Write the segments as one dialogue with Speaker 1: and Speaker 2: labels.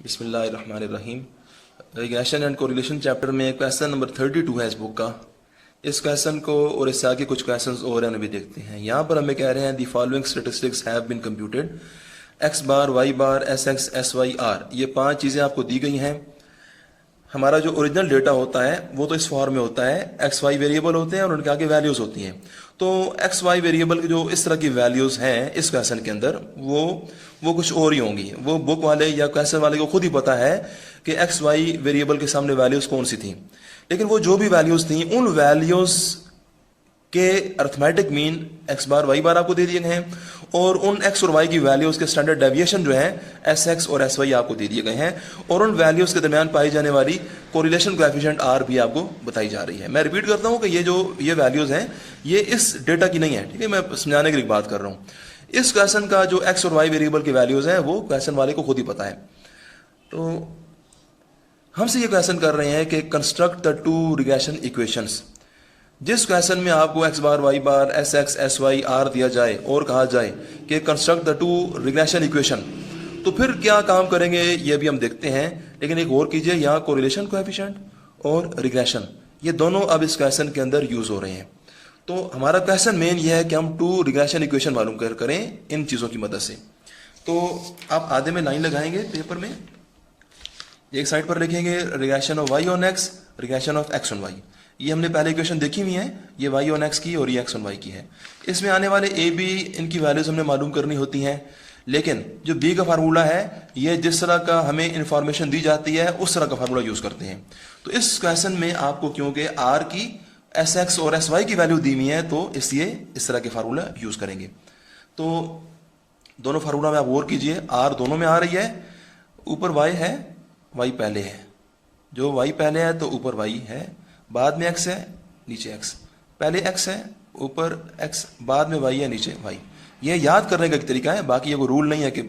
Speaker 1: बिस्मिल्लाहिर्रहमानिर्रहीम। Regression and correlation chapter में question number 32 है इस बुक का। इस क्वेश्चन को और इससे आगे कुछ क्वेश्चंस और हैं भी देखते हैं। यहाँ पर हमें कह रहे हैं the following statistics have been computed, X bar, Y bar, S X, S Y, R. ये 5 चीज़ें आपको दी गई हैं। हमारा जो ओरिजिनल डेटा होता है वो तो इस फॉर्म में होता है, एक्स वाई वेरिएबल होते हैं और उनके आगे वैल्यूज़ होती हैं। तो एक्स वाई वेरिएबल की जो इस तरह की वैल्यूज़ हैं इस क्वेश्चन के अंदर वो कुछ और ही होंगी। वो बुक वाले या क्वेश्चन वाले को खुद ही पता है कि एक्स वाई वेरिएबल के सामने वैल्यूज़ कौन सी थी, लेकिन वो जो भी वैल्यूज़ थी उन वैल्यूज़ के arithmetic mean x bar Y बार आपको दे दिए गए हैं और उन एक्स और वाई की वैल्यूज़ के स्टैंडर्ड डेविएशन जो है एस एक्स और एस वाई आपको दे दिए गए हैं और उन वैल्यूज़ के दरमियान पाई जाने वाली कोरिलेशन कोएफिशिएंट आर भी आपको बताई जा रही है। मैं रिपीट करता हूं कि ये वैल्यूज़ हैं ये इस डेटा की नहीं है, ठीक है। मैं समझाने के लिए बात कर रहा हूँ। इस क्वेश्चन का जो एक्स और वाई वेरिएबल की वैल्यूज़ हैं वो क्वेश्चन वाले को खुद ही पता है। तो हमसे ये क्वेश्चन कर रहे हैं कि construct the two regression equations. जिस क्वेश्चन में आपको X bar Y bar S X S Y R दिया जाए और कहा जाए कि construct the two regression equation, तो फिर क्या काम करेंगे ये भी हम देखते हैं। लेकिन एक और कीजिए, यहाँ कोरिलेशन कोएफिशिएंट और रिग्रेशन ये दोनों अब इस क्वेश्चन के अंदर यूज हो रहे हैं। तो हमारा क्वेश्चन मेन ये है कि हम टू रिग्रेशन इक्वेशन मालूम करें इन चीज़ों की मदद से। तो आप आधे में लाइन लगाएंगे पेपर में, एक साइड पर लिखेंगे regression of Y on X, regression of X on Y. ये हमने पहले इक्वेशन देखी हुई है, ये वाई ऑन एक्स की और ये एक्स ऑन वाई की है। इसमें आने वाले ए बी इनकी वैल्यूज हमने मालूम करनी होती हैं, लेकिन जो बी का फार्मूला है ये जिस तरह का हमें इंफॉर्मेशन दी जाती है उस तरह का फार्मूला यूज करते हैं। तो इस क्वेश्चन में आपको क्योंकि आर की एस एक्स और एस वाई की वैल्यू दी हुई है तो इसलिए इस तरह के फार्मूला यूज करेंगे। तो दोनों फार्मूला में आप गौर कीजिए, आर दोनों में आ रही है, ऊपर वाई है, वाई पहले है, जो वाई पहले है तो ऊपर वाई है, बाद में एक्स है, नीचे एक्स, पहले एक्स है, ऊपर एक्स, बाद में वाई है, नीचे वाई। ये याद करने का एक तरीका है, बाकी ये कोई रूल नहीं है कि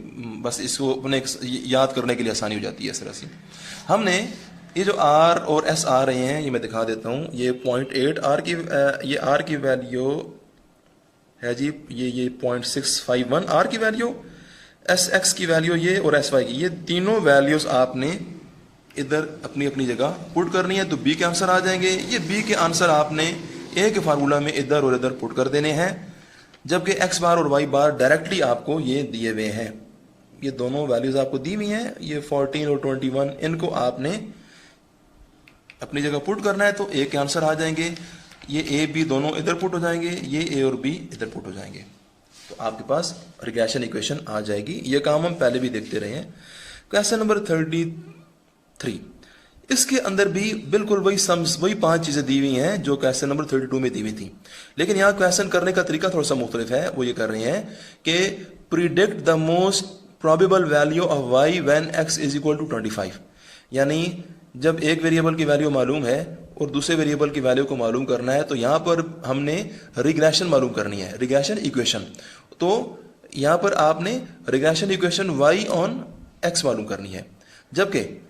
Speaker 1: बस इसको अपने याद करने के लिए आसानी हो जाती है इस तरह से। हमने ये जो आर और एस आ रहे हैं ये मैं दिखा देता हूँ। ये 0.8 आर की ये आर की वैल्यू है जी, ये 0.651 आर की वैल्यू, एस एक्स की वैल्यू ये और एस वाई की, ये तीनों वैल्यूज आपने इधर अपनी अपनी जगह पुट करनी है तो बी के आंसर आ जाएंगे। ये बी के आंसर आपने ए के फार्मूला में इधर और इधर पुट कर देने हैं, जबकि एक्स बार और वाई बार डायरेक्टली आपको ये दिए हुए हैं। ये दोनों वैल्यूज आपको दी हुई हैं, ये 14 और 21, इनको आपने अपनी जगह पुट करना है तो ए के आंसर आ जाएंगे। ये ए बी दोनों इधर पुट हो जाएंगे, ये ए और बी इधर पुट हो जाएंगे, तो आपके पास रिग्रेशन इक्वेशन आ जाएगी। ये काम हम पहले भी देखते रहे हैं। क्वेश्चन नंबर 33, इसके अंदर भी बिल्कुल वही 5 चीजें दी हुई हैं जो क्वेश्चन नंबर 32 में दी हुई थी, लेकिन यहाँ क्वेश्चन करने का तरीका थोड़ा सा मुख्तलिफ है। वो ये कर रहे हैं कि predict the most probable value of Y when X is equal to 25। यानी जब एक वेरिएबल की वैल्यू मालूम है और दूसरे वेरिएबल की वैल्यू को मालूम करना है तो यहाँ पर हमने रिग्रेशन मालूम करनी है, रिग्रेशन इक्वेशन। तो यहाँ पर आपने regression equation Y on X मालूम करनी है, जबकि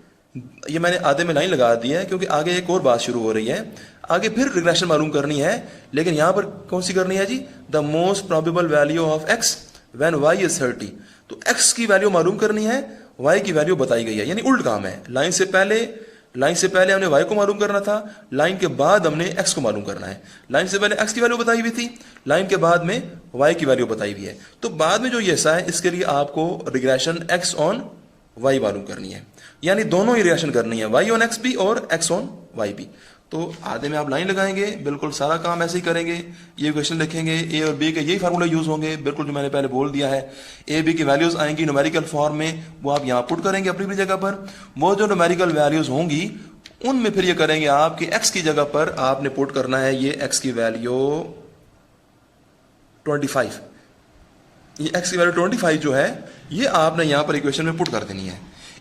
Speaker 1: ये मैंने आधे में लाइन लगा दी है क्योंकि आगे एक और बात शुरू हो रही है। आगे फिर रिग्रेशन मालूम करनी है, लेकिन यहां पर कौन सी करनी है जी, the most probable value of X when Y is 30। तो एक्स की वैल्यू मालूम करनी है, वाई की वैल्यू बताई गई है, यानी उल्ट काम है। लाइन से पहले हमने वाई को मालूम करना था, लाइन के बाद हमने एक्स को मालूम करना है। लाइन से पहले एक्स की वैल्यू बताई हुई थी, लाइन के बाद में वाई की वैल्यू बताई हुई है। तो बाद में जो ये ऐसा है इसके लिए आपको रिग्रेशन एक्स ऑन वाई मालूम करनी है, यानी दोनों ही रिग्रेशन करनी है, वाई ऑन एक्स भी और एक्स ऑन वाई भी। तो आधे में आप लाइन लगाएंगे, बिल्कुल सारा काम ऐसे ही करेंगे। ये क्वेश्चन लिखेंगे, ए और बी के यही फार्मूला यूज होंगे, बिल्कुल जो मैंने पहले बोल दिया है। ए बी की वैल्यूज आएंगी न्यूमेरिकल फॉर्म में, वो आप यहाँ पुट करेंगे अपनी अपनी जगह पर। वो जो न्यूमेरिकल वैल्यूज होंगी उनमें फिर ये करेंगे आप कि एक्स की जगह पर आपने पुट करना है ये एक्स की वैल्यू 25। ये एक्स की वैल्यू 25 जो है ये आपने यहाँ पर इक्वेशन में पुट कर देनी है।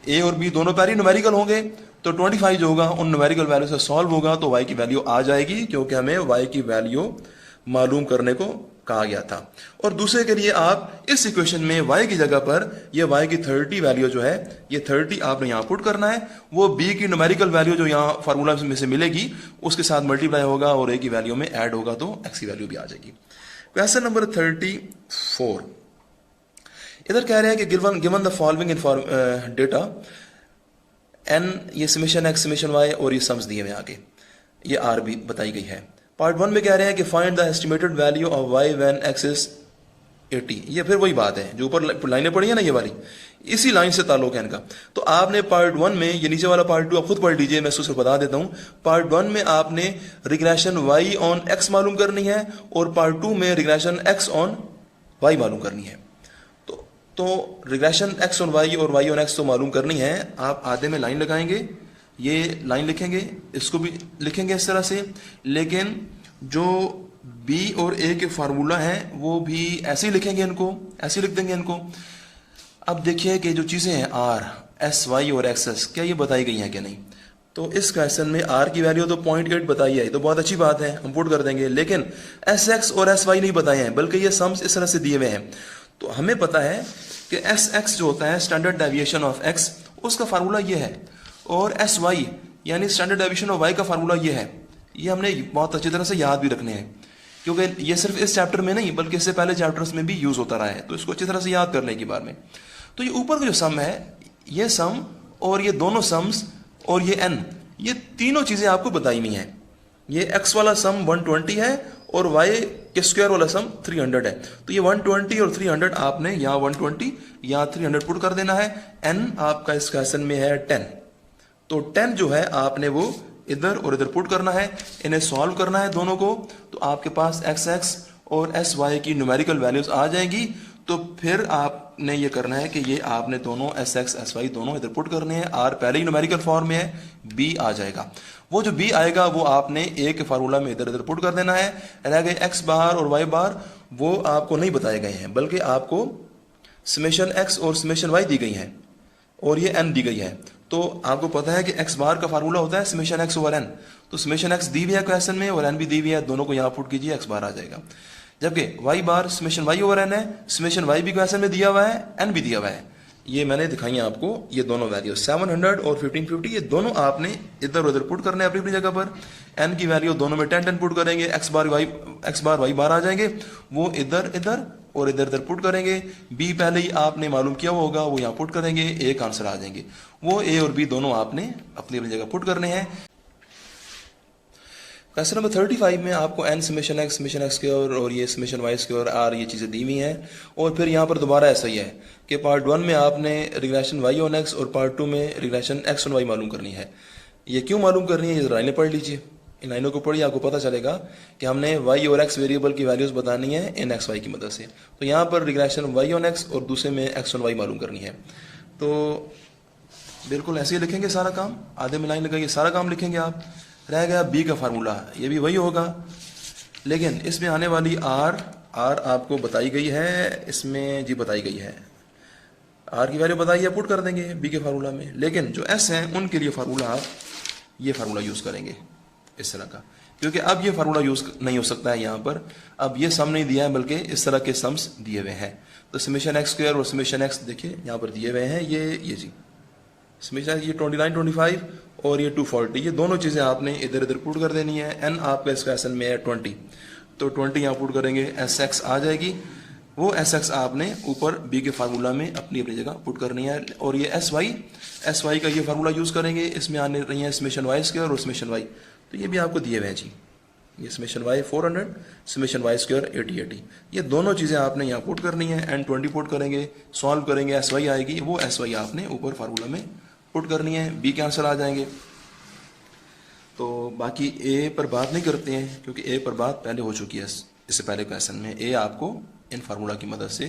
Speaker 1: ए और बी दोनों पैर ही न्यूमेरिकल होंगे तो 25 जो होगा उन न्यूमेरिकल वैल्यू से सॉल्व होगा तो वाई की वैल्यू आ जाएगी, क्योंकि हमें वाई की वैल्यू मालूम करने को कहा गया था। और दूसरे के लिए आप इस इक्वेशन में वाई की जगह पर ये वाई की 30 वैल्यू जो है ये 30 आपने यहाँ पुट करना है। वो बी की न्यूमेरिकल वैल्यू जो यहाँ फार्मूला में से मिलेगी उसके साथ मल्टीप्लाई होगा और ए की वैल्यू में ऐड होगा तो एक्स की वैल्यू भी आ जाएगी। क्वेश्चन नंबर 34, इधर कह रहे हैं कि given the following data N ये समेशन एक्स समेशन वाई और ये सम्स दिए हुए आगे, ये आर भी बताई गई है। पार्ट 1 में कह रहे हैं कि find the estimated value of Y when X is 80। ये फिर वही बात है जो ऊपर लाइनें पढ़ी है ना, ये वाली इसी लाइन से ताल्लुक है इनका। तो आपने पार्ट 1 में, ये नीचे वाला पार्ट 2 आप खुद पढ़ लीजिए, मैं उसको बता देता हूं। पार्ट 1 में आपने रिग्रेशन वाई ऑन एक्स मालूम करनी है और पार्ट 2 में रिग्रेशन एक्स ऑन वाई मालूम करनी है। तो रिग्रेशन एक्स ऑन वाई और वाई ऑन एक्स तो मालूम करनी है। आप आधे में लाइन लगाएंगे, ये लाइन लिखेंगे, इसको भी लिखेंगे इस तरह से, लेकिन जो बी और ए के फार्मूला है वो भी ऐसे ही लिखेंगे, इनको ऐसे ही लिख देंगे इनको। अब देखिए कि जो चीज़ें हैं आर एस वाई और एक्स एस, क्या ये बताई गई हैं कि नहीं। तो इस क्वेश्चन में आर की वैल्यू तो 0.8 बताई है, तो बहुत अच्छी बात है, हम पुट कर देंगे। लेकिन एस एक्स और एस वाई नहीं बताए हैं, बल्कि ये सम्स इस तरह से दिए हुए हैं। तो हमें पता है कि एस एक्स जो होता है स्टैंडर्ड डेविएशन ऑफ एक्स, उसका फार्मूला ये है, और एस वाई यानी स्टैंडर्ड डेविएशन ऑफ वाई का फार्मूला ये है। ये हमने बहुत अच्छी तरह से याद भी रखने हैं, क्योंकि ये सिर्फ इस चैप्टर में नहीं बल्कि इससे पहले चैप्टर्स में भी यूज होता रहा है, तो इसको अच्छी तरह से याद करने की बार में। तो ये ऊपर का जो सम है, ये सम और ये दोनों सम्स और ये एन, ये तीनों चीजें आपको बताई हुई हैं। ये एक्स वाला सम 120 है और वाई के स्क्वायर वाला सम 300 है। तो ये 120 और 300 आपने यहाँ 120 यहाँ 300 पुट कर देना है। एन आपका इस क्वेश्चन में है 10, तो 10 जो है आपने वो इधर और इधर पुट करना है, इन्हें सॉल्व करना है दोनों को। तो आपके पास एक्स एक्स और एस वाई की न्यूमेरिकल वैल्यूज आ जाएंगी। तो फिर आपने ये करना है कि ये आपने दोनों एस एक्स एस वाई दोनों इधर पुट करने हैं। आर पहले ही न्यूमेरिकल फॉर्म में है, बी आ जाएगा। वो जो बी आएगा वो आपने ए के फार्मूला में इधर इधर पुट कर देना है। रह गए एक्स बार और वाई बार, वो आपको नहीं बताए गए हैं, बल्कि आपको समेशन एक्स और समेशन वाई दी गई है और ये एन दी गई है। तो आपको पता है कि एक्स बार का फार्मूला होता है समेशन एक्स ओवर एन। तो समेशन एक्स दी हुई है क्वेश्चन में और एन भी दी हुई है, दोनों को यहाँ पुट कीजिए, एक्स बार आ जाएगा। जबकि वाई बार समेशन वाई ओवर एन है, समेशन वाई भी क्वेश्चन में दिया हुआ है, एन भी दिया हुआ है। ये मैंने दिखाई है आपको, ये दोनों वैल्यू 700 और 1550, ये दोनों आपने इधर उधर पुट करने अपनी अपनी जगह पर। एन की वैल्यू दोनों में 10 10 पुट करेंगे, एक्स बार वाई बार आ जाएंगे, वो इधर इधर और इधर इधर पुट करेंगे। बी पहले ही आपने मालूम किया होगा, वो यहाँ पुट करेंगे, ए का आंसर आ जाएंगे। वो ए और बी दोनों आपने अपनी अपनी जगह पुट करने हैं। क्वेश्चन नंबर 35 में आपको एन समेशन एक्स स्क्वायर और ये समेशन वाई स्क्वायर आर ये चीज़ें दी हुई हैं। और फिर यहाँ पर दोबारा ऐसा ही है कि पार्ट 1 में आपने रिग्रेशन वाई ऑन एक्स और पार्ट 2 में रिग्रेशन एक्स ऑन वाई मालूम करनी है। ये क्यों मालूम करनी है, ये लाइनें पढ़ लीजिए, इन लाइनों को पढ़िए, आपको पता चलेगा कि हमने वाई और एक्स वेरिएबल की वैल्यूज बतानी है इन एक्स वाई की मदद से। तो यहाँ पर रिग्रेशन वाई ऑन एक्स और दूसरे में एक्स ऑन वाई मालूम करनी है। तो बिल्कुल ऐसे ही लिखेंगे सारा काम, आधे में लाइन लगाइए, सारा काम लिखेंगे आप। रह गया बी का फार्मूला, ये भी वही होगा, लेकिन इसमें आने वाली आर आपको बताई गई है, इसमें जी बताई गई है, आर की वैल्यू बताई है, पुट कर देंगे बी के फार्मूला में। लेकिन जो एस हैं उनके लिए फार्मूला आप ये फार्मूला यूज करेंगे इस तरह का, क्योंकि अब ये फार्मूला यूज नहीं हो सकता है यहाँ पर। अब ये सम नहीं दिया है बल्कि इस तरह के सम्स दिए हुए हैं। तो समेशन एक्स स्क्वायर और समेशन एक्स देखिए यहाँ पर दिए हुए हैं, ये जी समेशन ये 29 25 और ये 240, ये दोनों चीज़ें आपने इधर इधर पुट कर देनी है। एन आपका इस क्वेश्चन में है 20, तो 20 यहाँ पुट करेंगे, एस एक्स आ जाएगी। वो एस एक्स आपने ऊपर बी के फार्मूला में अपनी अपनी जगह पुट करनी है। और ये एस वाई का ये फार्मूला यूज़ करेंगे, इसमें आने रही है समेशन वाई स्क्वायर और समेशन वाई, तो ये भी आपको दिए हुए हैं जी। ये summation Y 400, summation Y square 80, ये दोनों चीज़ें आपने यहाँ पुट करनी है। एन 20 पुट करेंगे, सॉल्व करेंगे, एस वाई आएगी, वो एस वाई आपने ऊपर फार्मूला में पुट करनी है, बी के आंसर आ जाएंगे। तो बाकी ए पर बात नहीं करते हैं क्योंकि ए पर बात पहले हो चुकी है इससे पहले क्वेश्चन में। ए आपको इन फार्मूला की मदद से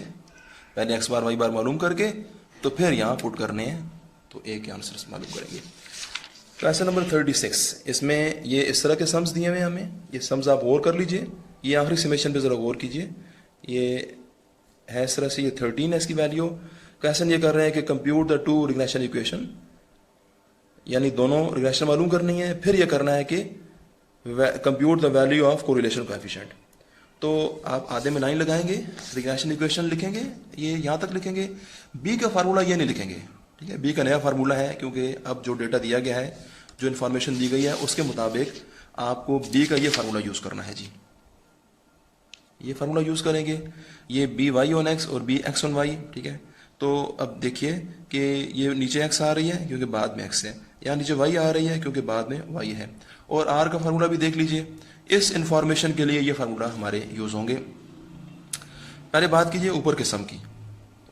Speaker 1: पहले एक्स बार वाई बार मालूम करके तो फिर यहाँ पुट करने हैं, तो ए के आंसर मालूम करेंगे। क्वेश्चन नंबर 36, इसमें ये इस तरह के सम्स दिए हुए हैं हमें, ये सम्स आप गौर कर लीजिए, ये आखिरी समेशन पे ज़रा गौर कीजिए। ये है इस तरह से, ये 13 है इसकी वैल्यू। क्वेश्चन ये कर रहे हैं कि compute the two regression equation, यानी दोनों रिग्रेशन मालूम करनी है। फिर यह करना है कि compute the value of correlation coefficient. तो आप आधे में लाइन लगाएंगे, रिग्रेशन इक्वेशन लिखेंगे, ये यहाँ तक लिखेंगे। बी का फार्मूला ये नहीं लिखेंगे, ठीक है, बी का नया फार्मूला है, क्योंकि अब जो डेटा दिया गया है, जो इन्फॉर्मेशन दी गई है उसके मुताबिक आपको बी का ये फार्मूला यूज़ करना है जी। ये फार्मूला यूज़ करेंगे, ये बी वाई ऑन एक्स और बी एक्स ऑन वाई, ठीक है। तो अब देखिए कि ये नीचे एक्स आ रही है क्योंकि बाद में एक्स है, यहाँ नीचे y आ रही है क्योंकि बाद में y है, और r का फार्मूला भी देख लीजिए। इस इंफॉर्मेशन के लिए ये फार्मूला हमारे यूज होंगे। पहले बात कीजिए ऊपर के सम की।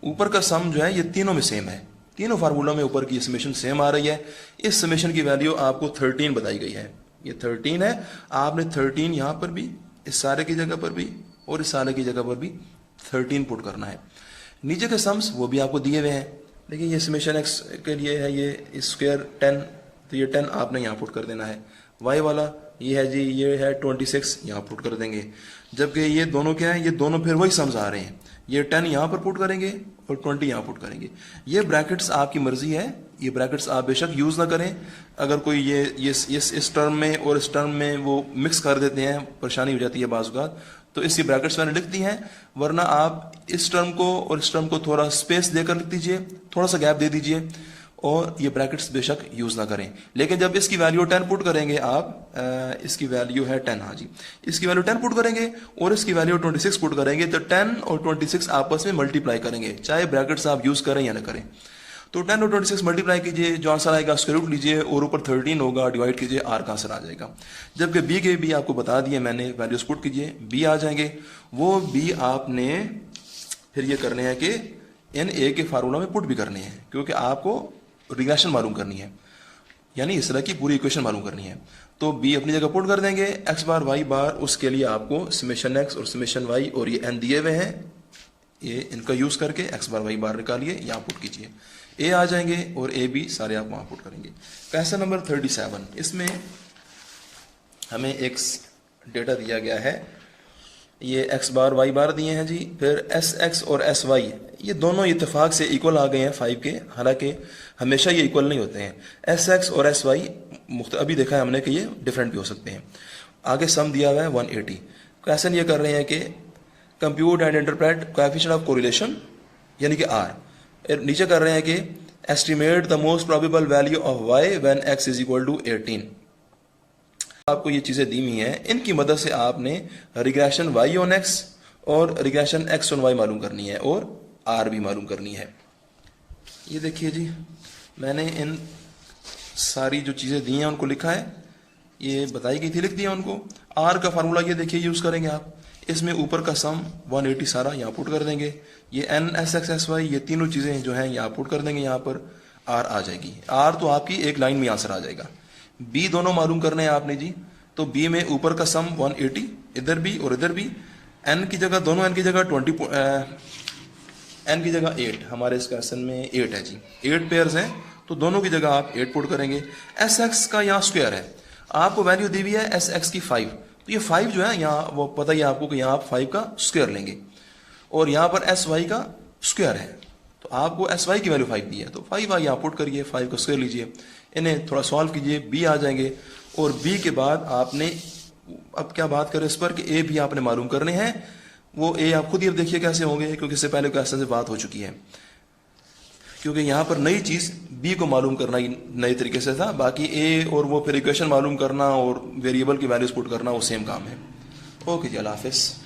Speaker 1: ऊपर का सम जो है ये तीनों में सेम है, तीनों फार्मूला में ऊपर की समेशन सेम आ रही है। इस समेशन की वैल्यू आपको 13 बताई गई है, ये 13 है। आपने 13 यहाँ पर भी, इस सारे की जगह पर भी और इस सारे की जगह पर भी 13 पुट करना है। नीचे के सम्स वो भी आपको दिए हुए हैं। देखिए ये समेशन x के लिए है ये स्क्वायर 10, तो ये 10 आपने यहाँ पुट कर देना है। y वाला ये है जी, ये है 26, यहाँ पुट कर देंगे। जबकि ये दोनों क्या है, ये दोनों फिर वही सम्स आ रहे हैं। ये 10 यहाँ पर पुट करेंगे और 20 यहाँ पुट करेंगे। ये ब्रैकेट्स आपकी मर्जी है, ये ब्रैकेट्स आप बेशक यूज ना करें। अगर कोई ये इस टर्म में और इस टर्म में वो मिक्स कर देते हैं, परेशानी हो जाती है बाज़ औक़ात, तो इसकी ब्रैकेट्स मैंने लिख दी हैं। वरना आप इस टर्म को और इस टर्म को थोड़ा स्पेस देकर लिख दीजिए, थोड़ा सा गैप दे दीजिए, और ये ब्रैकेट्स बेशक यूज ना करें। लेकिन जब इसकी वैल्यू 10 पुट करेंगे आप, इसकी वैल्यू है 10, हाँ जी, इसकी वैल्यू 10 पुट करेंगे और इसकी वैल्यू 26 पुट करेंगे, तो 10 और 26 आपस में मल्टीप्लाई करेंगे, चाहे ब्रैकेट्स आप यूज करें या ना करें। तो 10 और 26 मल्टीप्लाई कीजिए, जो आंसर आएगा स्क्वायर रूट लीजिए और ऊपर 13 होगा, डिवाइड कीजिए, आर का आंसर आ जाएगा। जबकि बी के भी आपको बता दिए मैंने, वैल्यूज पुट कीजिए, बी आ जाएंगे। वो बी आपने फिर ये करने हैं कि इन ए के फार्मूला में पुट भी करने हैं, क्योंकि आपको रिग्रेशन मालूम करनी है, यानी इस तरह की पूरी इक्वेशन मालूम करनी है। तो बी अपनी जगह पुट कर देंगे, एक्स बार वाई बार, उसके लिए आपको समेशन एक्स और समेशन वाई और ये एन दिए हुए हैं, ये इनका यूज करके एक्स बार वाई बार निकालिए, यहाँ पुट कीजिए, ए आ जाएंगे और ए बी सारे आप वहाँ पुट करेंगे। क्वेश्चन नंबर 37, इसमें हमें एक डेटा दिया गया है, ये एक्स बार वाई बार दिए हैं जी, फिर एस एक्स और एस वाई ये दोनों इत्तेफाक से इक्वल आ गए हैं 5 के, हालांकि हमेशा ये इक्वल नहीं होते हैं। एस एक्स और एस वाई अभी देखा है हमने कि ये डिफरेंट भी हो सकते हैं। आगे सम दिया हुआ है 180। क्वेश्चन ये कर रहे हैं कि compute and interpret coefficient of correlation यानी कि आर। नीचे कर रहे हैं कि estimate the most probable value of Y when X is equal to 18। आपको ये चीजें दी हुई हैं, इनकी मदद से आपने रिग्रेशन वाई ऑन एक्स और रिग्रेशन एक्स ऑन वाई मालूम करनी है और आर भी मालूम करनी है। ये देखिए जी, मैंने इन सारी जो चीजें दी हैं उनको लिखा है, ये बताई गई थी, लिख दिया उनको। आर का फार्मूला ये देखिए यूज करेंगे आप, इसमें ऊपर का सम 180 सारा यहाँ पुट कर देंगे, ये N S X S Y ये तीनों चीजें जो हैं यहाँ पुट कर देंगे, यहाँ पर आर आ जाएगी। आर तो आपकी एक लाइन में आंसर आ जाएगा। बी दोनों मालूम करने हैं आपने जी, तो बी में ऊपर का सम 180, इधर भी और इधर भी, एन की जगह, दोनों एन की जगह 20, एन की जगह 8, हमारे इस क्वेश्चन में 8 है जी, 8 पेयर्स हैं, तो दोनों की जगह आप 8 पुट करेंगे। एस एक्स का यहाँ स्क्वायर है, आपको वैल्यू दी हुई है एस एक्स की 5, तो ये 5 जो है यहाँ वो पता ही आपको कि यहाँ आप 5 का स्क्वायर लेंगे, और यहाँ पर एस वाई का स्क्वायर है, तो आपको एस वाई की वैल्यू 5 दी है, तो 5 वाई यहाँ पुट करिए, 5 का स्क्वायर लीजिए, इन्हें थोड़ा सॉल्व कीजिए, बी आ जाएंगे। और बी के बाद आपने अब क्या बात करें इस पर कि ए भी आपने मालूम करने हैं, वो ए आप खुद ही अब देखिए कैसे होंगे, क्योंकि इससे पहले क्वेश्चन से बात हो चुकी है, क्योंकि यहाँ पर नई चीज बी को मालूम करना ही नए तरीके से था, बाकी ए और वो फिर इक्वेशन मालूम करना और वेरिएबल की वैल्यूज पुट करना वो सेम काम है। ओके जी, अल्लाह हाफिज़।